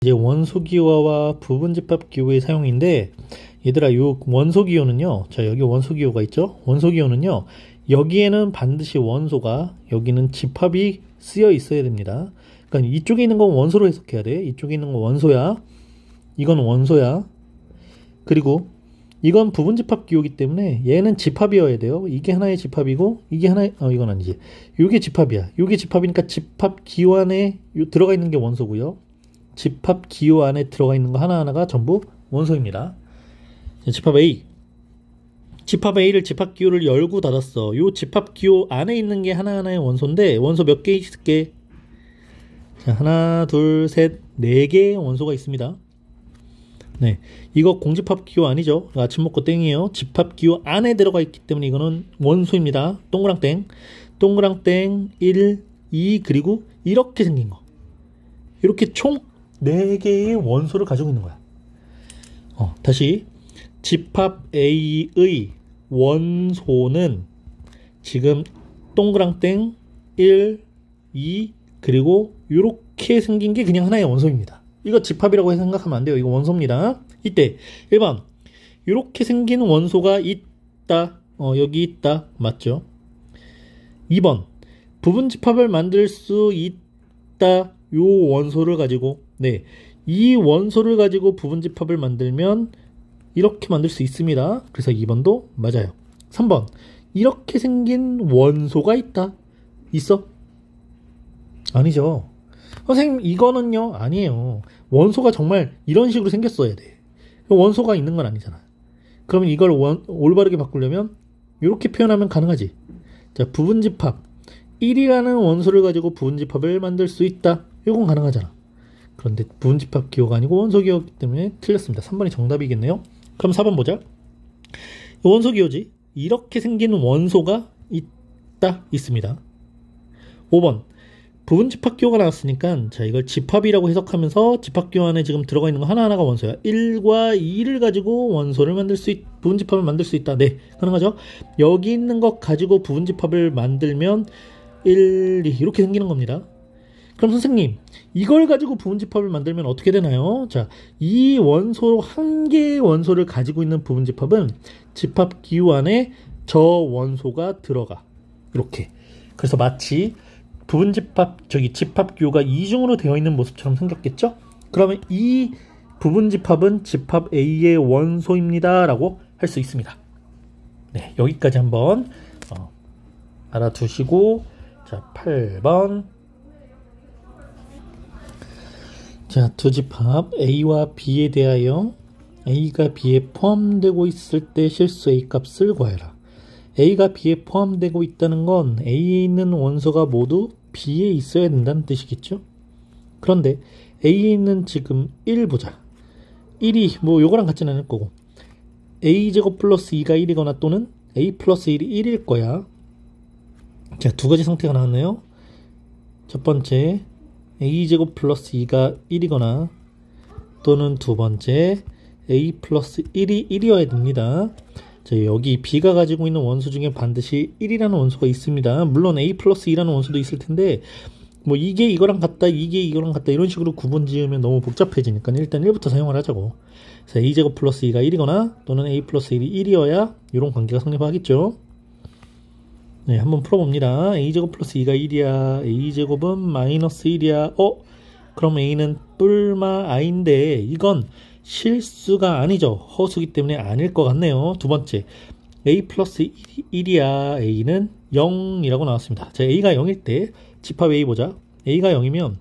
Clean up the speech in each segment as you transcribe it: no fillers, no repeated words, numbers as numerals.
이제 원소기호와 부분집합기호의 사용인데, 얘들아, 요 원소기호는요, 자, 여기 원소기호가 있죠? 원소기호는요, 여기에는 반드시 원소가, 여기는 집합이 쓰여 있어야 됩니다. 그러니까 이쪽에 있는 건 원소로 해석해야 돼. 이쪽에 있는 건 원소야. 이건 원소야. 그리고 이건 부분집합기호이기 때문에 얘는 집합이어야 돼요. 이게 하나의 집합이고, 이게 하나의, 이건 아니지. 이게 집합이야. 이게 집합이니까 집합기호 안에 들어가 있는 게 원소고요. 집합기호 안에 들어가 있는 거 하나하나가 전부 원소입니다. 집합 A. 집합 A를 집합기호를 열고 닫았어. 요 집합기호 안에 있는 게 하나하나의 원소인데, 원소 몇 개 있을게? 자, 하나, 둘, 셋, 네 개의 원소가 있습니다. 네. 이거 공집합기호 아니죠? 아침 먹고 땡이에요. 집합기호 안에 들어가 있기 때문에 이거는 원소입니다. 동그랑땡. 동그랑땡, 1, 2, 그리고 이렇게 생긴 거. 이렇게 총 4개의 원소를 가지고 있는 거야. 다시. 집합 A의 원소는 지금 동그랑땡 1, 2, 그리고 이렇게 생긴 게 그냥 하나의 원소입니다. 이거 집합이라고 생각하면 안 돼요. 이거 원소입니다. 이때 1번 이렇게 생긴 원소가 있다. 여기 있다. 맞죠? 2번 부분집합을 만들 수 있다. 요 원소를 가지고, 네, 이 원소를 가지고 부분집합을 만들면 이렇게 만들 수 있습니다. 그래서 2번도 맞아요. 3번 이렇게 생긴 원소가 있다. 있어? 아니죠. 선생님, 이거는요, 아니에요. 원소가 정말 이런 식으로 생겼어야 돼. 원소가 있는 건 아니잖아. 그러면 이걸 올바르게 바꾸려면 이렇게 표현하면 가능하지. 자, 부분집합 1이라는 원소를 가지고 부분집합을 만들 수 있다. 이건 가능하잖아. 그런데 부분집합 기호가 아니고 원소 기호이기 때문에 틀렸습니다. 3번이 정답이겠네요. 그럼 4번 보자. 원소 기호지. 이렇게 생긴 원소가 있습니다. 5번 부분집합기호가 나왔으니까, 자, 이걸 집합이라고 해석하면서 집합기호 안에 지금 들어가 있는 거 하나하나가 원소야. 1과 2를 가지고 원소를 부분집합을 만들 수 있다. 네, 가능하죠? 여기 있는 것 가지고 부분집합을 만들면 1, 2 이렇게 생기는 겁니다. 그럼 선생님, 이걸 가지고 부분집합을 만들면 어떻게 되나요? 자, 이 원소, 한 개의 원소를 가지고 있는 부분집합은 집합기호 안에 저 원소가 들어가. 이렇게. 그래서 마치 집합기호가 이중으로 되어 있는 모습처럼 생겼겠죠? 그러면 이 부분집합은 집합 A의 원소입니다. 라고 할 수 있습니다. 네, 여기까지 한번 알아두시고, 자, 8번. 자, 두 집합 A와 B에 대하여 A가 B에 포함되고 있을 때 실수 A 값을 구하여라. A가 B에 포함되고 있다는 건 A에 있는 원소가 모두 B에 있어야 된다는 뜻이겠죠? 그런데 A에 있는 지금 1 보자. 1이 뭐 요거랑 같지는 않을 거고, A제곱 플러스 2가 1이거나 또는 A 플러스 1이 1일 거야. 자, 두 가지 상태가 나왔네요. 첫 번째, A제곱 플러스 2가 1이거나 또는 두 번째, A 플러스 1이 1이어야 됩니다. 자, 여기 B가 가지고 있는 원소 중에 반드시 1이라는 원소가 있습니다. 물론 A 플러스 2라는 원소도 있을 텐데, 뭐 이게 이거랑 같다, 이게 이거랑 같다 이런 식으로 구분 지으면 너무 복잡해지니까 일단 1부터 사용을 하자고. 그래서 A제곱 플러스 2가 1이거나 또는 A 플러스 1이 1이어야 이런 관계가 성립하겠죠. 네, 한번 풀어봅니다. A제곱 플러스 2가 1이야. A제곱은 마이너스 1이야. 그럼 A는 뿔마 I인데 이건 실수가 아니죠. 허수기 때문에 아닐 것 같네요. 두 번째, A 플러스 1이야. A는 0이라고 나왔습니다. 자, A가 0일 때 집합 A 보자. A가 0이면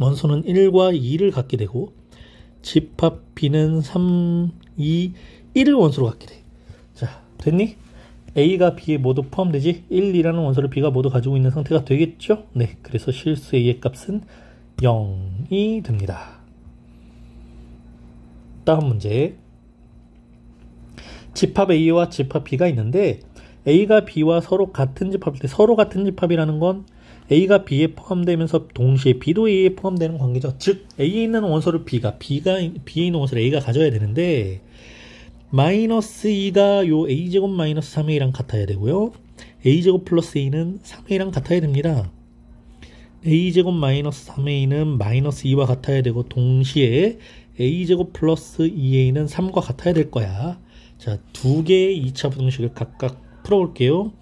원소는 1과 2를 갖게 되고, 집합 B는 3, 2, 1을 원소로 갖게 돼. 자, 됐니? A가 B에 모두 포함되지? 1, 2라는 원소를 B가 모두 가지고 있는 상태가 되겠죠? 네, 그래서 실수 A의 값은 0이 됩니다. 다음 문제. 집합 A와 집합 B가 있는데 A가 B와 서로 같은 집합일 때, 서로 같은 집합이라는 건 A가 B에 포함되면서 동시에 B도 A에 포함되는 관계죠. 즉 A에 있는 원소를 B에 있는 원소를 A가 가져야 되는데, 마이너스 2가 요 A제곱 마이너스 3A랑 같아야 되고요, A제곱 플러스 A는 3A랑 같아야 됩니다. a제곱 마이너스 3a는 마이너스 2와 같아야 되고 동시에 a제곱 플러스 2a는 3과 같아야 될 거야. 자, 두 개의 2차 부등식을 각각 풀어볼게요.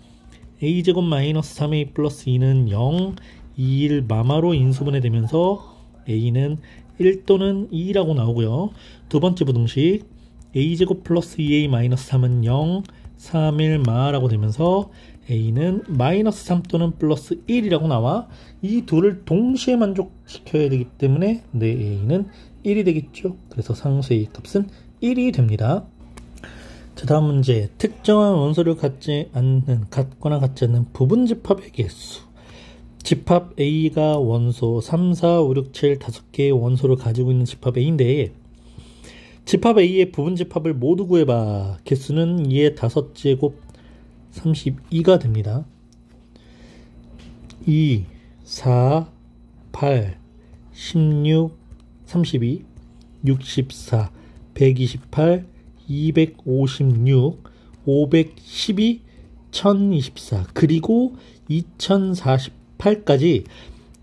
a제곱 마이너스 3a 플러스 2는 0, 2, 1 마마로 인수분해 되면서 a는 1 또는 2라고 나오고요. 두 번째 부등식 a제곱 플러스 2a 마이너스 3은 0, 3, 1 마라고 되면서 a는 마이너스 3 또는 플러스 1이라고 나와. 이 둘을 동시에 만족시켜야 되기 때문에 내 a는 1이 되겠죠. 그래서 상수의 값은 1이 됩니다. 자, 다음 문제. 특정한 원소를 같거나 같지 않는 부분집합의 개수. 집합 A가 원소 3, 4, 5, 6, 7 5개의 원소를 가지고 있는 집합 A인데 집합 A의 부분집합을 모두 구해봐. 개수는 2의 5제곱 32가 됩니다. 2, 4, 8, 16, 32, 64, 128, 256, 512, 1024 그리고 2048까지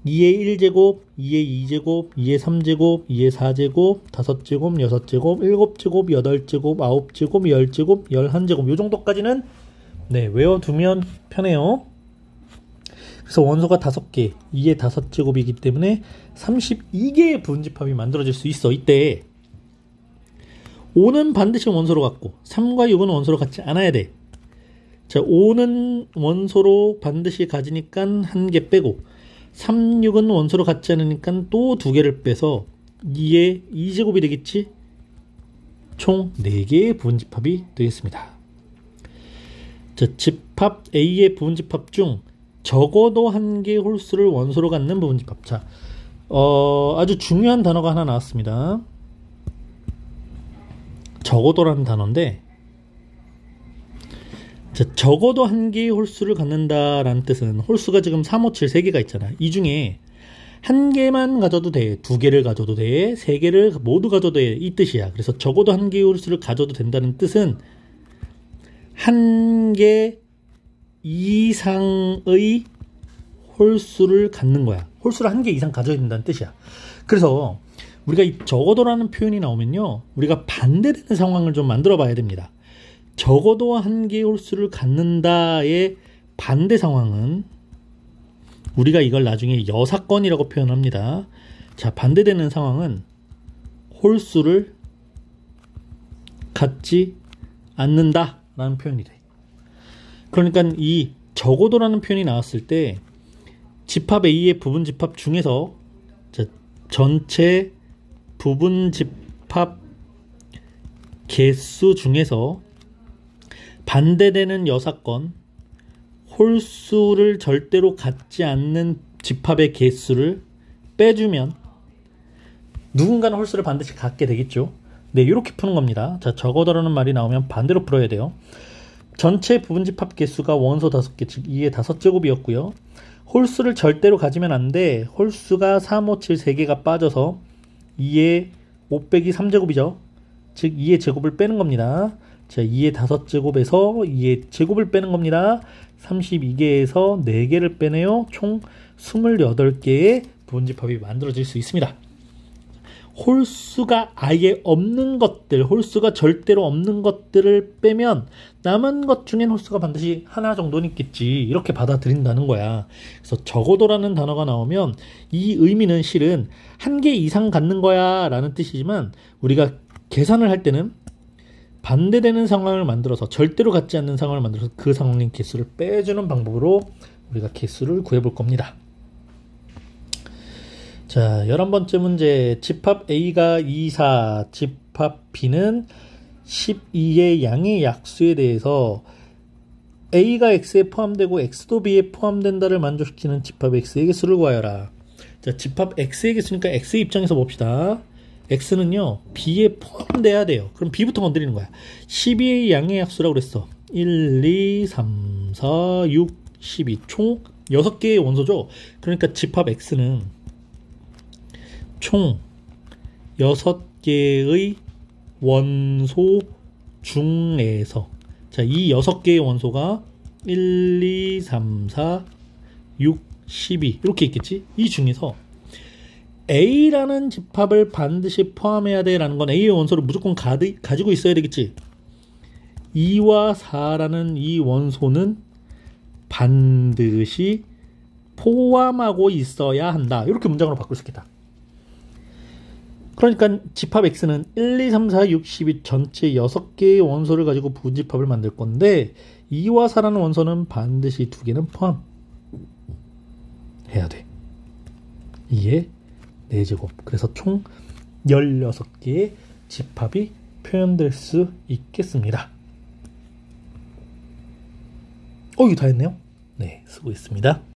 2의 1제곱, 2의 2제곱, 2의 3제곱, 2의 4제곱, 5제곱, 6제곱, 7제곱, 8제곱, 9제곱, 10제곱, 11제곱 요 정도까지는 네, 외워두면 편해요. 그래서 원소가 5개, 2의 5제곱이기 때문에 32개의 부분집합이 만들어질 수 있어. 이때 5는 반드시 원소로 같고 3과 6은 원소로 같지 않아야 돼. 자, 5는 원소로 반드시 가지니까 1개 빼고 3, 6은 원소로 같지 않으니까 또 2개를 빼서 2의 2제곱이 되겠지? 총 4개의 부분집합이 되겠습니다. 자, 집합 A의 부분집합 중 적어도 1개의 홀수를 원소로 갖는 부분집합. 자, 아주 중요한 단어가 하나 나왔습니다. 적어도라는 단어인데, 자, 적어도 1개의 홀수를 갖는다라는 뜻은 홀수가 지금 3, 5, 7 3개가 있잖아. 이 중에 1개만 가져도 돼, 2개를 가져도 돼, 3개를 모두 가져도 돼, 이 뜻이야. 그래서 적어도 1개의 홀수를 가져도 된다는 뜻은 1개 이상의 홀수를 갖는 거야. 홀수를 1개 이상 가져야 된다는 뜻이야. 그래서 우리가 이 적어도라는 표현이 나오면요, 우리가 반대되는 상황을 좀 만들어 봐야 됩니다. 적어도 1개의 홀수를 갖는다의 반대 상황은 우리가 이걸 나중에 여사건이라고 표현합니다. 자, 반대되는 상황은 홀수를 갖지 않는다 라는 표현이 돼. 그러니까 이 적어도라는 표현이 나왔을 때 집합 A의 부분집합 중에서 전체 부분집합 개수 중에서 반대되는 여사건, 홀수를 절대로 갖지 않는 집합의 개수를 빼주면 누군가는 홀수를 반드시 갖게 되겠죠. 네, 이렇게 푸는 겁니다. 자, 적어도라는 말이 나오면 반대로 풀어야 돼요. 전체 부분집합 개수가 원소 5개, 즉 2의 5제곱이었고요. 홀수를 절대로 가지면 안 돼. 홀수가 3, 5, 7 3개가 빠져서 2의 5 빼기 3제곱이죠. 즉 2의 제곱을 빼는 겁니다. 자, 2의 5제곱에서 2의 제곱을 빼는 겁니다. 32개에서 4개를 빼내요. 총 28개의 부분집합이 만들어질 수 있습니다. 홀수가 아예 없는 것들, 홀수가 절대로 없는 것들을 빼면 남은 것 중엔 홀수가 반드시 하나 정도는 있겠지, 이렇게 받아들인다는 거야. 그래서 적어도라는 단어가 나오면 이 의미는 실은 1개 이상 갖는 거야 라는 뜻이지만, 우리가 계산을 할 때는 반대되는 상황을 만들어서, 절대로 갖지 않는 상황을 만들어서 그 상황의 개수를 빼주는 방법으로 우리가 개수를 구해볼 겁니다. 자, 11번째 문제. 집합 A가 2, 4, 집합 B는 12의 양의 약수에 대해서 A가 X에 포함되고 X도 B에 포함된다를 만족시키는 집합 X의 개수를 구하여라. 자, 집합 X의 개수니까 X의 입장에서 봅시다. X는요, B에 포함돼야 돼요. 그럼 B부터 건드리는 거야. 12의 양의 약수라고 그랬어. 1, 2, 3, 4, 6, 12. 총 6개의 원소죠. 그러니까 집합 X는 총 6개의 원소 중에서, 자, 이 6개의 원소가 1, 2, 3, 4, 6, 12 이렇게 있겠지. 이 중에서 A라는 집합을 반드시 포함해야 돼 라는 건 A의 원소를 무조건 가지고 있어야 되겠지. 2와 4라는 이 원소는 반드시 포함하고 있어야 한다. 이렇게 문장으로 바꿀 수 있겠다. 그러니까 집합 X는 1, 2, 3, 4, 6, 12 전체 6개의 원소를 가지고 부집합을 만들 건데 2와 4라는 원소는 반드시 2개는 포함해야 돼. 이게 4제곱. 그래서 총 16개의 집합이 표현될 수 있겠습니다. 이거 다 했네요. 네, 수고했습니다.